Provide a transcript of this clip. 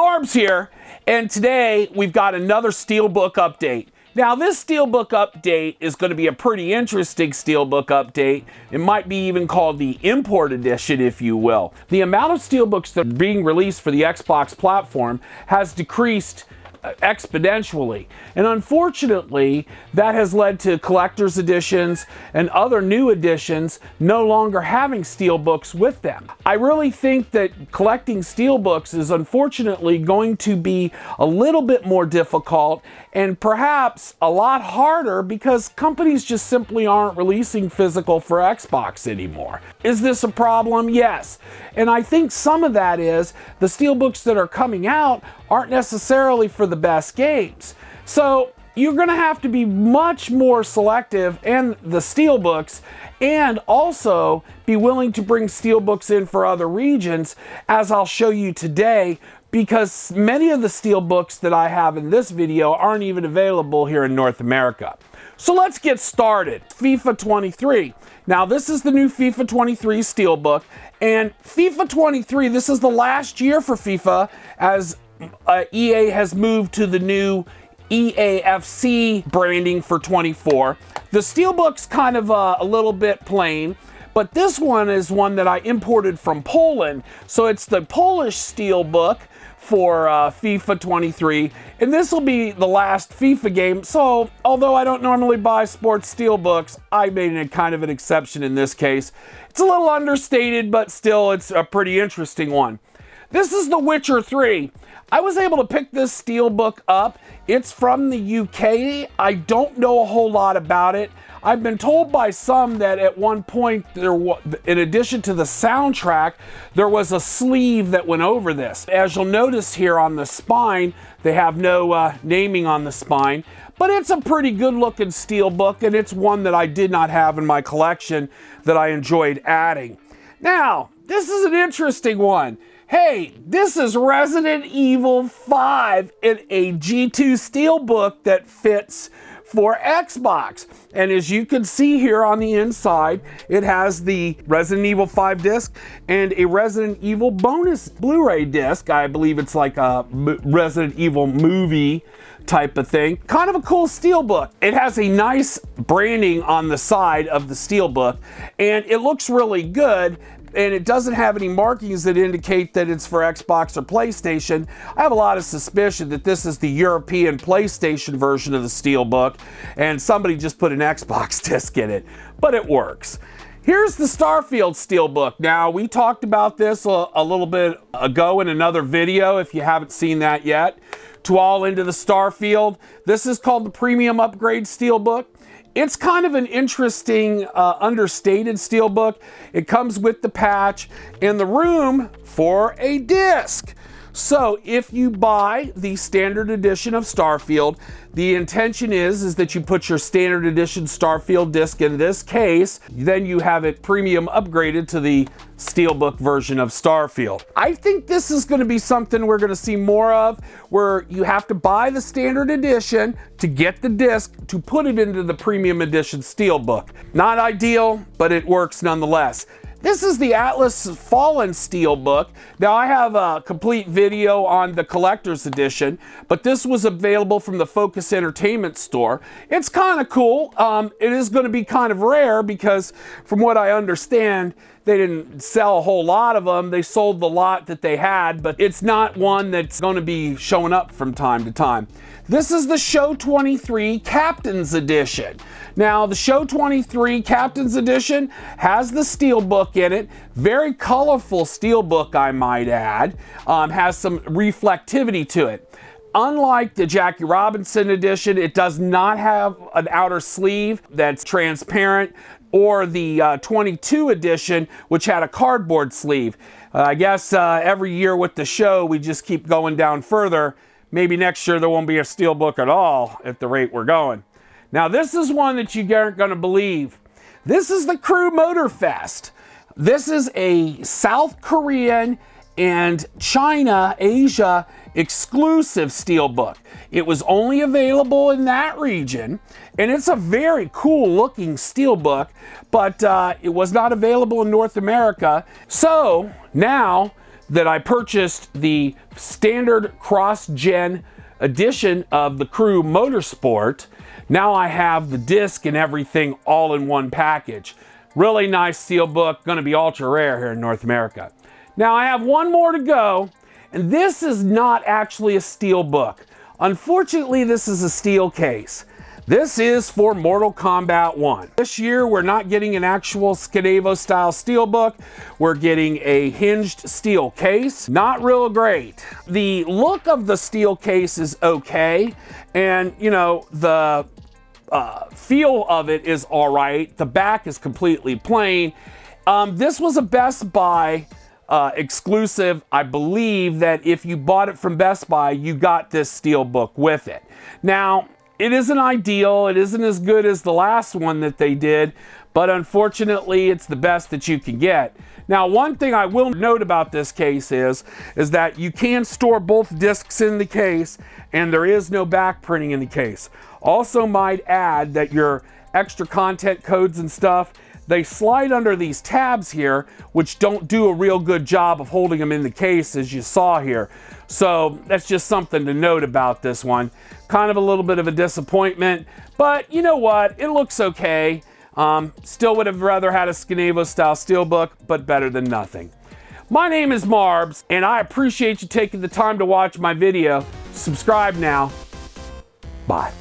Marbs here, and today we've got another Steelbook update. Now this Steelbook update is going to be a pretty interesting Steelbook update. It might be even called the import edition, if you will. The amount of Steelbooks that are being released for the Xbox platform has decreased exponentially, and unfortunately that has led to collector's editions and other new editions no longer having Steelbooks with them. I really think that collecting Steelbooks is unfortunately going to be a little bit more difficult and perhaps a lot harder because companies just simply aren't releasing physical for Xbox anymore. Is this a problem? Yes. And I think some of that is the Steelbooks that are coming out aren't necessarily for the best games. So you're going to have to be much more selective in the Steelbooks and also be willing to bring Steelbooks in for other regions, as I'll show you today, because many of the Steelbooks that I have in this video aren't even available here in North America. So let's get started. FIFA 23. Now this is the new FIFA 23 Steelbook, and FIFA 23, this is the last year for FIFA as EA has moved to the new EAFC branding for 24. The Steelbook's kind of a little bit plain, but this one is one that I imported from Poland. So it's the Polish Steelbook for FIFA 23, and this will be the last FIFA game. So although I don't normally buy sports Steelbooks, I made a kind of an exception in this case. It's a little understated, but still it's a pretty interesting one. This is The Witcher 3. I was able to pick this Steelbook up. It's from the UK. I don't know a whole lot about it. I've been told by some that at one point, in addition to the soundtrack, there was a sleeve that went over this. As you'll notice here on the spine, they have no naming on the spine, but it's a pretty good looking Steelbook, and it's one that I did not have in my collection that I enjoyed adding. Now, this is an interesting one. Hey, this is Resident Evil 5 in a G2 Steelbook that fits for Xbox. And as you can see here on the inside, it has the Resident Evil 5 disc and a Resident Evil bonus Blu-ray disc. I believe it's like a Resident Evil movie type of thing. Kind of a cool Steelbook. It has a nice branding on the side of the Steelbook, and it looks really good. And it doesn't have any markings that indicate that it's for Xbox or PlayStation. I have a lot of suspicion that this is the European PlayStation version of the Steelbook, and somebody just put an Xbox disc in it, but it works. Here's the Starfield Steelbook. Now, we talked about this a little bit ago in another video, if you haven't seen that yet. To all into the Starfield. This is called the Premium Upgrade Steelbook. It's kind of an interesting, understated Steelbook. It comes with the patch and the room for a disc. So if you buy the standard edition of Starfield, the intention is that you put your standard edition Starfield disc in this case, then you have it premium upgraded to the Steelbook version of Starfield. I think this is going to be something we're going to see more of, where you have to buy the standard edition to get the disc to put it into the premium edition Steelbook. Not ideal, but it works nonetheless. This is the Atlas Fallen Steelbook. Now I have a complete video on the collector's edition, but this was available from the Focus Entertainment store. It's kind of cool. It is going to be kind of rare because from what I understand, they didn't sell a whole lot of them. They sold the lot that they had, but it's not one that's going to be showing up from time to time. This is the Show 23 Captain's Edition. Now, the Show 23 Captain's Edition has the Steelbook in it. Very colorful Steelbook, I might add. Has some reflectivity to it. Unlike the Jackie Robinson edition, it does not have an outer sleeve that's transparent, or the 22 edition, which had a cardboard sleeve. I guess every year with the show, we just keep going down further. Maybe next year there won't be a Steelbook at all at the rate we're going. Now this is one that you aren't going to believe. This is the Crew Motorfest. This is a South Korean and China, Asia exclusive Steelbook. It was only available in that region, and it's a very cool looking Steelbook, but it was not available in North America. So now that I purchased the standard cross-gen edition of the Crew Motorsport. Now I have the disc and everything all in one package. Really nice Steelbook, going to be ultra rare here in North America. Now I have one more to go, and this is not actually a Steelbook. Unfortunately, this is a steel case. This is for Mortal Kombat 1. This year, we're not getting an actual Skenavo style Steelbook. We're getting a hinged steel case. Not real great. The look of the steel case is okay. And, you know, the feel of it is all right. The back is completely plain. This was a Best Buy exclusive. I believe that if you bought it from Best Buy, you got this Steelbook with it. Now, it isn't ideal. It isn't as good as the last one that they did, but unfortunately, it's the best that you can get. Now, one thing I will note about this case is that you can store both discs in the case, and there is no back printing in the case. Also might add that your extra content codes and stuff, they slide under these tabs here, which don't do a real good job of holding them in the case, as you saw here. So that's just something to note about this one. Kind of a little bit of a disappointment, but you know what? It looks okay. Still would have rather had a Skenavo style Steelbook, but better than nothing. My name is Marbs, and I appreciate you taking the time to watch my video. Subscribe now. Bye.